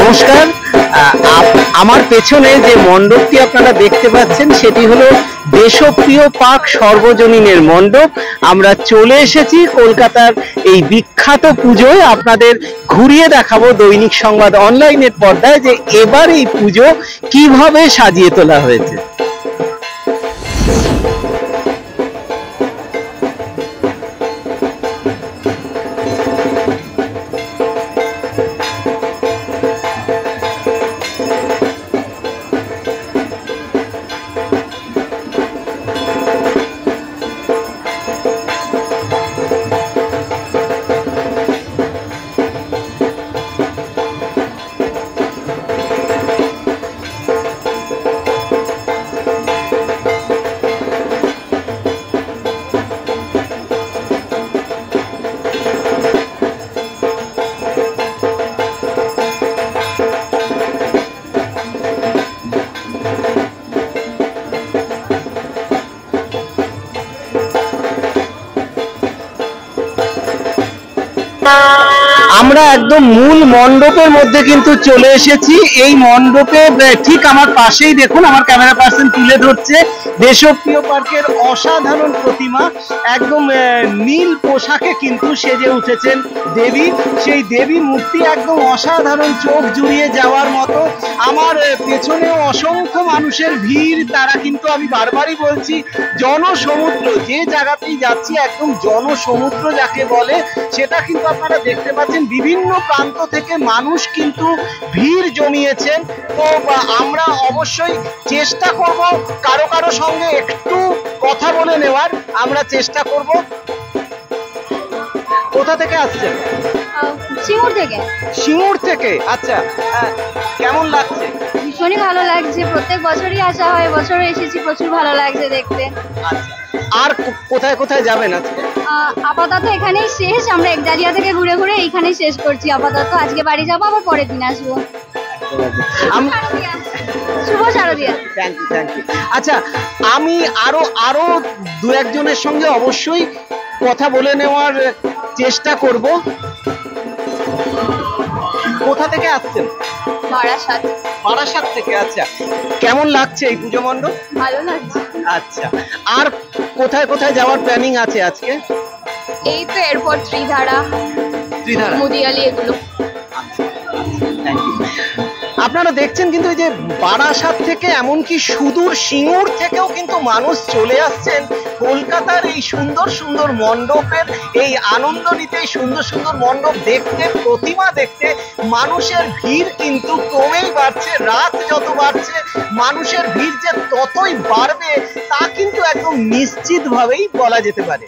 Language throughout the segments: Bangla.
নমস্কার। আমার পেছনে যে মণ্ডপটি আপনারা দেখতে পাচ্ছেন সেটি হলো দেশপ্রিয় পার্ক সর্বজনীনের মণ্ডপ। আমরা চলে এসেছি কলকাতার এই বিখ্যাত পুজোয়। আপনাদের ঘুরিয়ে দেখাবো দৈনিক সংবাদ অনলাইনের পর্দায় যে এবার এই পুজো কিভাবে সাজিয়ে তোলা হয়েছে। আমরা একদম মূল মণ্ডপের মধ্যে কিন্তু চলে এসেছি। এই মণ্ডপে ঠিক আমার পাশেই দেখুন, আমার ক্যামেরা পার্সন তুলে ধরছে দেশপ্রিয় পার্কের অসাধারণ প্রতিমা। একদম নীল পোশাকে কিন্তু সেজে উঠেছেন দেবী। সেই দেবী মূর্তি একদম অসাধারণ, চোখ জুড়িয়ে যাওয়ার মতো। আমার পেছনেও অসংখ্য মানুষের ভিড়। তারা কিন্তু, আমি বারবারই বলছি, জনসমুদ্র। যে জায়গাতেই যাচ্ছি একদম জনসমুদ্র যাকে বলে, সেটা কিন্তু আপনারা দেখতে পাচ্ছেন। বিভিন্ন প্রান্ত থেকে মানুষ কিন্তু ভিড় জমিয়েছেন। তো আমরা অবশ্যই চেষ্টা করব কারো কারো সঙ্গে একটু কথা বলে নেওয়ার। আমরা চেষ্টা করব। কোথা থেকে আসছেন? সিঙ্গুর থেকে। সিঙ্গুর থেকে, আচ্ছা। কেমন লাগছে? ভীষণই ভালো লাগছে। প্রত্যেক বছরই আসা হয়, বছরও এসেছি, প্রচুর ভালো লাগছে দেখতে। আচ্ছা, আর কোথায় কোথায় যাবেন আজকে? আপাতত এখানেই শেষ। আমরা একদালিয়া থেকে ঘুরে ঘুরে এইখানেই শেষ করছি আপাতত। আজকে বাড়ি যাবো, আবার পরের দিন আসবো। শুভ শারদিয়া। Thank you, thank you. আচ্ছা, আমি আরো দু একজনের সঙ্গে অবশ্যই কথা বলে নেওয়ার চেষ্টা করব। কোথা থেকে আসছেন? বারাসাত। বারাসাত থেকে, আচ্ছা। কেমন লাগছে এই পুজো মণ্ডপ? ভালো লাগছে। আচ্ছা, আর কোথায় কোথায় যাওয়ার প্ল্যানিং আছে আজকে? এই তো এরপর ত্রিধারা, মুদিয়ালি, এগুলো। Thank you. আপনারা দেখছেন কিন্তু এই যে বারাসাত থেকে, এমনকি সুদূর সিঙ্গুর থেকেও কিন্তু মানুষ চলে আসছেন কলকাতার এই সুন্দর সুন্দর মণ্ডপের এই আনন্দ নিতে, সুন্দর সুন্দর মণ্ডপ দেখতে, প্রতিমা দেখতে। মানুষের ভিড় কিন্তু ক্রমেই বাড়ছে। রাত যত বাড়ছে মানুষের ভিড় যে ততই বাড়বে তা কিন্তু একদম নিশ্চিতভাবেই বলা যেতে পারে।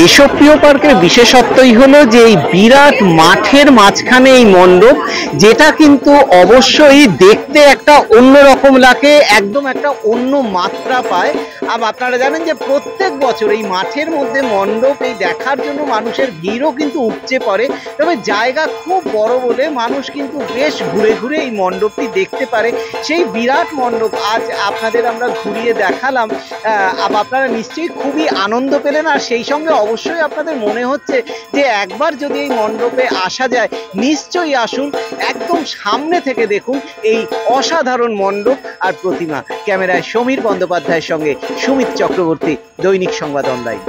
দেশপ্রিয় পার্কের বিশেষত্বই হলো যে এই বিরাট মাঠের মাঝখানে এই মণ্ডপ, যেটা কিন্তু অবশ্যই দেখতে একটা অন্যরকম লাগে, একদম একটা অন্য মাত্রা পায়। আর আপনারা জানেন যে প্রত্যেক বছর এই মাঠের মধ্যে মণ্ডপ এই দেখার জন্য মানুষের ভিড়ও কিন্তু উপচে পড়ে। তবে জায়গা খুব বড় বলে মানুষ কিন্তু বেশ ঘুরে ঘুরে এই মণ্ডপটি দেখতে পারে। সেই বিরাট মণ্ডপ আজ আপনাদের আমরা ঘুরিয়ে দেখালাম। আপনারা নিশ্চয়ই খুবই আনন্দ পেলেন। আর সেই সঙ্গে অবশ্যই আপনাদের মনে হচ্ছে যে একবার যদি এই মণ্ডপে আসা যায়, নিশ্চয়ই আসুন। একদম সামনে থেকে দেখুন এই অসাধারণ মণ্ডপ আর প্রতিমা। ক্যামেরায় সমীর বন্দ্যোপাধ্যায়ের সঙ্গে সুমিত চক্রবর্তী, দৈনিক সংবাদ অনলাইন।